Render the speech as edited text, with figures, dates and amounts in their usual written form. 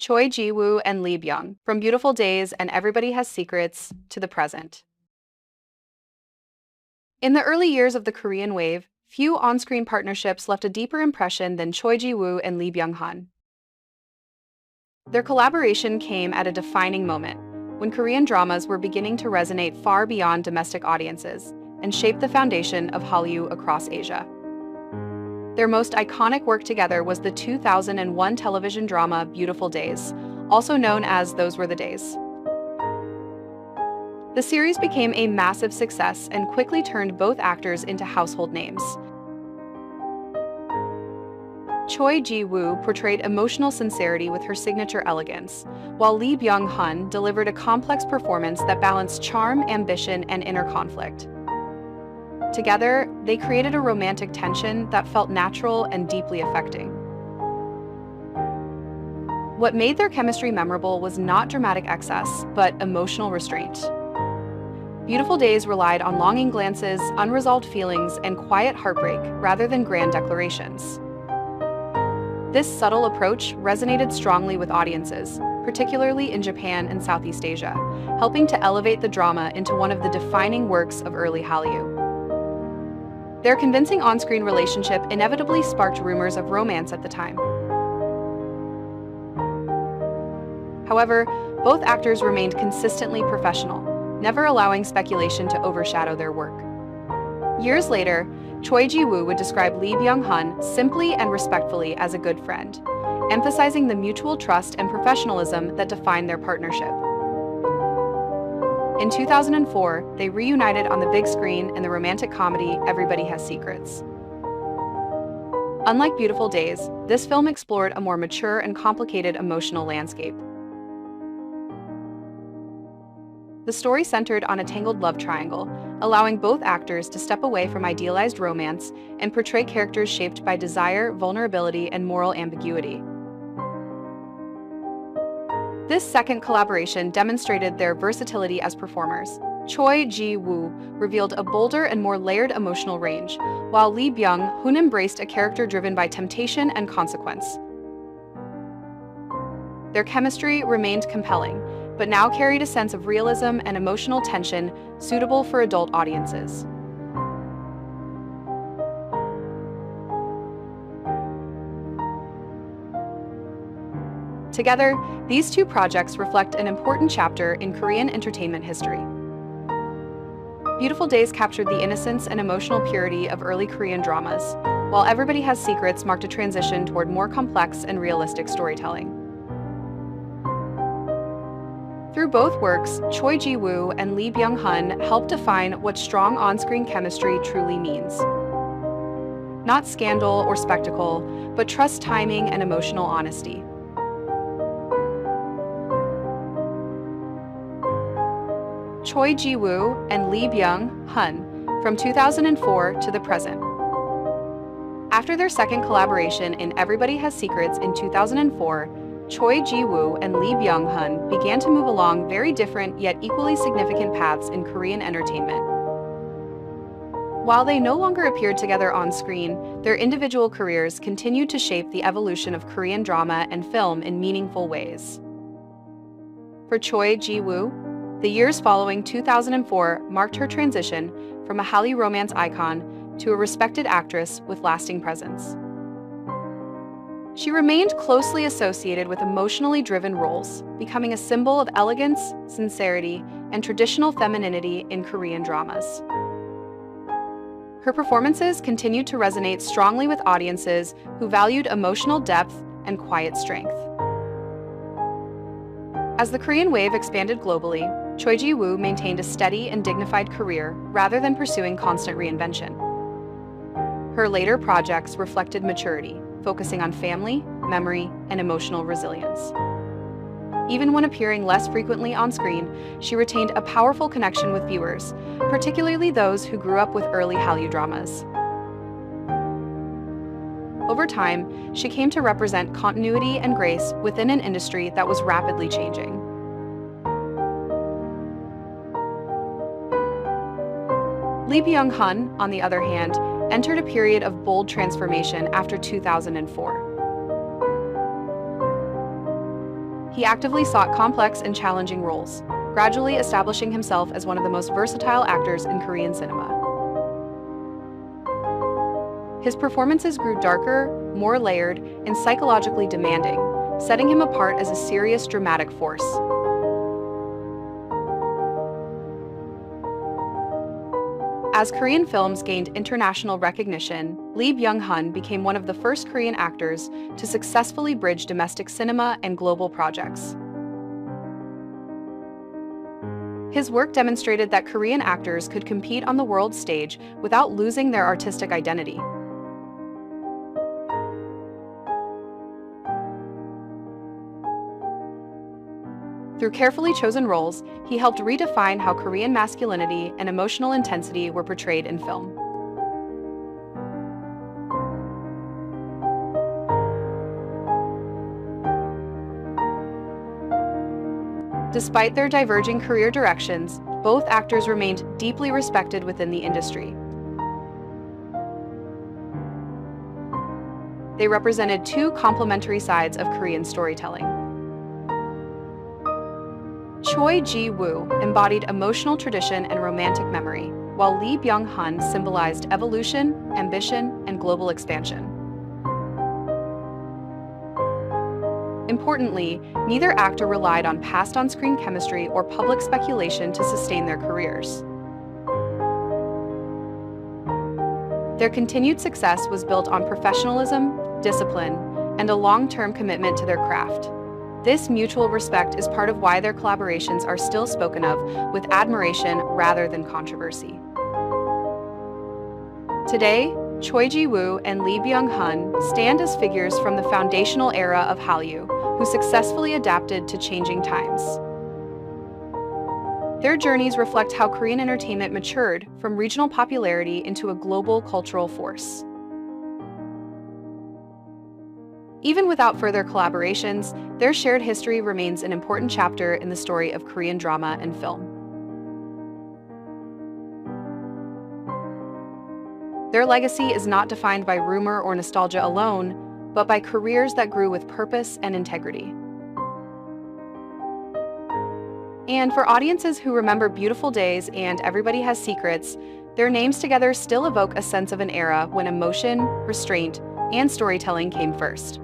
Choi Ji and Lee Byung, from Beautiful Days and Everybody Has Secrets to the present. In the early years of the Korean wave, few on-screen partnerships left a deeper impression than Choi Ji and Lee Byung hun. Their collaboration came at a defining moment, when Korean dramas were beginning to resonate far beyond domestic audiences and shape the foundation of Hallyu across Asia. Their most iconic work together was the 2001 television drama Beautiful Days, also known as Those Were the Days. The series became a massive success and quickly turned both actors into household names. Choi Ji portrayed emotional sincerity with her signature elegance, while Lee Byung hun delivered a complex performance that balanced charm, ambition, and inner conflict. Together, they created a romantic tension that felt natural and deeply affecting. What made their chemistry memorable was not dramatic excess, but emotional restraint. Beautiful Days relied on longing glances, unresolved feelings, and quiet heartbreak rather than grand declarations. This subtle approach resonated strongly with audiences, particularly in Japan and Southeast Asia, helping to elevate the drama into one of the defining works of early Hallyu. Their convincing on-screen relationship inevitably sparked rumors of romance at the time. However, both actors remained consistently professional, never allowing speculation to overshadow their work. Years later, Choi Ji would describe Lee Byung hun simply and respectfully as a good friend, emphasizing the mutual trust and professionalism that defined their partnership. In 2004, they reunited on the big screen in the romantic comedy Everybody Has Secrets. Unlike Beautiful Days, this film explored a more mature and complicated emotional landscape. The story centered on a tangled love triangle, allowing both actors to step away from idealized romance and portray characters shaped by desire, vulnerability, and moral ambiguity. This second collaboration demonstrated their versatility as performers. Choi Ji revealed a bolder and more layered emotional range, while Lee Byung hun embraced a character driven by temptation and consequence. Their chemistry remained compelling, but now carried a sense of realism and emotional tension suitable for adult audiences. Together, these two projects reflect an important chapter in Korean entertainment history. Beautiful Days captured the innocence and emotional purity of early Korean dramas, while Everybody Has Secrets marked a transition toward more complex and realistic storytelling. Through both works, Choi Ji and Lee Byung hun helped define what strong on-screen chemistry truly means. Not scandal or spectacle, but trust, timing, and emotional honesty. Choi Ji and Lee Byung hun, from 2004 to the present. After their second collaboration in Everybody Has Secrets in 2004, Choi Ji and Lee Byung hun began to move along very different yet equally significant paths in Korean entertainment. While they no longer appeared together on screen, their individual careers continued to shape the evolution of Korean drama and film in meaningful ways. For Choi Ji the years following 2004 marked her transition from a Hallyu romance icon to a respected actress with lasting presence. She remained closely associated with emotionally driven roles, becoming a symbol of elegance, sincerity, and traditional femininity in Korean dramas. Her performances continued to resonate strongly with audiences who valued emotional depth and quiet strength. As the Korean wave expanded globally, Choi Ji maintained a steady and dignified career rather than pursuing constant reinvention. Her later projects reflected maturity, focusing on family, memory, and emotional resilience. Even when appearing less frequently on screen, she retained a powerful connection with viewers, particularly those who grew up with early Hallyu dramas. Over time, she came to represent continuity and grace within an industry that was rapidly changing. Lee Byung hun, on the other hand, entered a period of bold transformation after 2004. He actively sought complex and challenging roles, gradually establishing himself as one of the most versatile actors in Korean cinema. His performances grew darker, more layered, and psychologically demanding, setting him apart as a serious dramatic force. As Korean films gained international recognition, Lee Byung hun became one of the first Korean actors to successfully bridge domestic cinema and global projects. His work demonstrated that Korean actors could compete on the world stage without losing their artistic identity. Through carefully chosen roles, he helped redefine how Korean masculinity and emotional intensity were portrayed in film. Despite their diverging career directions, both actors remained deeply respected within the industry. They represented two complementary sides of Korean storytelling. Choi Ji embodied emotional tradition and romantic memory, while Lee Byung hun symbolized evolution, ambition, and global expansion. Importantly, neither actor relied on past on-screen chemistry or public speculation to sustain their careers. Their continued success was built on professionalism, discipline, and a long-term commitment to their craft. This mutual respect is part of why their collaborations are still spoken of with admiration rather than controversy. Today, Choi Ji and Lee Byung hun stand as figures from the foundational era of Hallyu, who successfully adapted to changing times. Their journeys reflect how Korean entertainment matured from regional popularity into a global cultural force. Even without further collaborations, their shared history remains an important chapter in the story of Korean drama and film. Their legacy is not defined by rumor or nostalgia alone, but by careers that grew with purpose and integrity. And for audiences who remember Beautiful Days and Everybody Has Secrets, their names together still evoke a sense of an era when emotion, restraint, and storytelling came first.